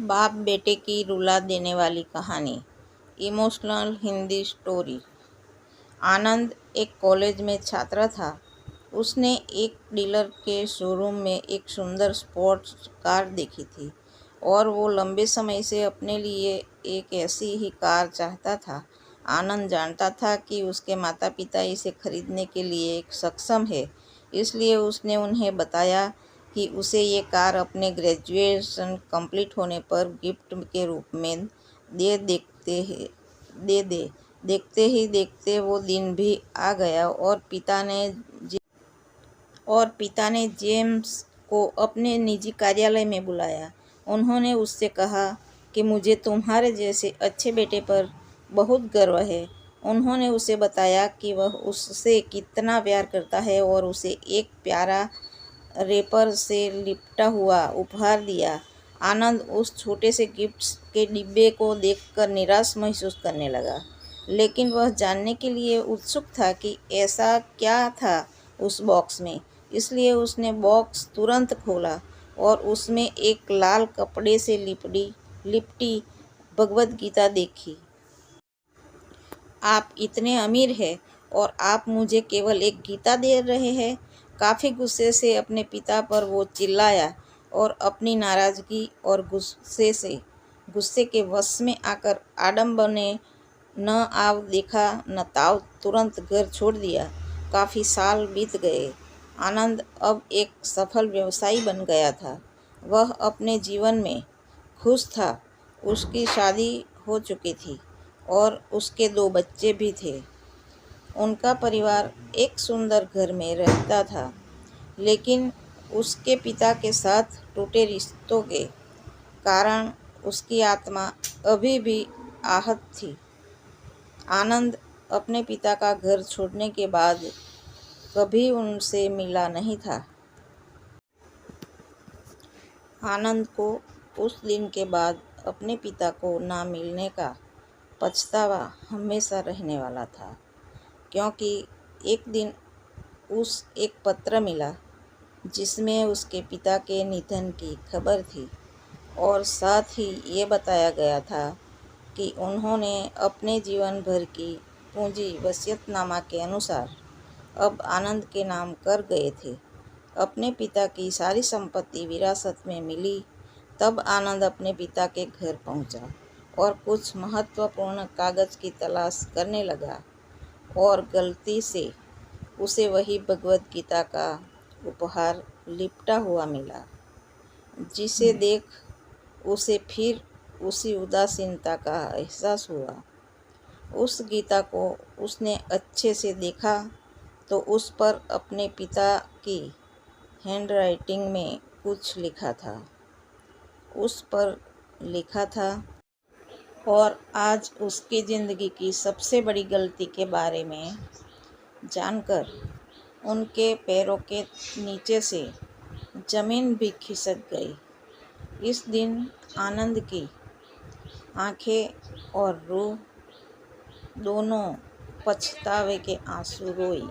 बाप बेटे की रुला देने वाली कहानी। Emotional Hindi story. आनंद एक कॉलेज में छात्र था। उसने एक डीलर के शोरूम में एक सुंदर स्पोर्ट्स कार देखी थी और वो लंबे समय से अपने लिए एक ऐसी ही कार चाहता था। आनंद जानता था कि उसके माता पिता इसे खरीदने के लिए सक्षम है, इसलिए उसने उन्हें बताया कि उसे ये कार अपने ग्रेजुएशन कंप्लीट होने पर गिफ्ट के रूप में दे दे। देखते ही देखते वो दिन भी आ गया और पिता ने जेम्स को अपने निजी कार्यालय में बुलाया। उन्होंने उससे कहा कि मुझे तुम्हारे जैसे अच्छे बेटे पर बहुत गर्व है। उन्होंने उसे बताया कि वह उससे कितना प्यार करता है और उसे एक प्यारा रैपर से लिपटा हुआ उपहार दिया। आनंद उस छोटे से गिफ्ट्स के डिब्बे को देखकर निराश महसूस करने लगा, लेकिन वह जानने के लिए उत्सुक था कि ऐसा क्या था उस बॉक्स में। इसलिए उसने बॉक्स तुरंत खोला और उसमें एक लाल कपड़े से लिपटी भगवद गीता देखी। आप इतने अमीर हैं और आप मुझे केवल एक गीता दे रहे हैं। काफ़ी गुस्से से अपने पिता पर वो चिल्लाया और अपनी नाराज़गी और गुस्से के वश में आकर आडम्बर ने न आव देखा न ताव तुरंत घर छोड़ दिया। काफ़ी साल बीत गए। आनंद अब एक सफल व्यवसायी बन गया था। वह अपने जीवन में खुश था। उसकी शादी हो चुकी थी और उसके 2 बच्चे भी थे। उनका परिवार एक सुंदर घर में रहता था, लेकिन उसके पिता के साथ टूटे रिश्तों के कारण उसकी आत्मा अभी भी आहत थी। आनंद अपने पिता का घर छोड़ने के बाद कभी उनसे मिला नहीं था। आनंद को उस दिन के बाद अपने पिता को ना मिलने का पछतावा हमेशा रहने वाला था, क्योंकि एक दिन एक पत्र मिला जिसमें उसके पिता के निधन की खबर थी और साथ ही ये बताया गया था कि उन्होंने अपने जीवन भर की पूंजी वसीयतनामा के अनुसार अब आनंद के नाम कर गए थे। अपने पिता की सारी संपत्ति विरासत में मिली। तब आनंद अपने पिता के घर पहुंचा और कुछ महत्वपूर्ण कागज की तलाश करने लगा और गलती से उसे वही भगवद गीता का उपहार लिपटा हुआ मिला, जिसे देख उसे फिर उसी उदासीनता का एहसास हुआ। उस गीता को उसने अच्छे से देखा तो उस पर अपने पिता की हैंडराइटिंग में कुछ लिखा था। उस पर लिखा था, और आज उसकी ज़िंदगी की सबसे बड़ी गलती के बारे में जानकर उनके पैरों के नीचे से ज़मीन भी खिसक गई। इस दिन आनंद की आंखें और रूह दोनों पछतावे के आंसू रोई।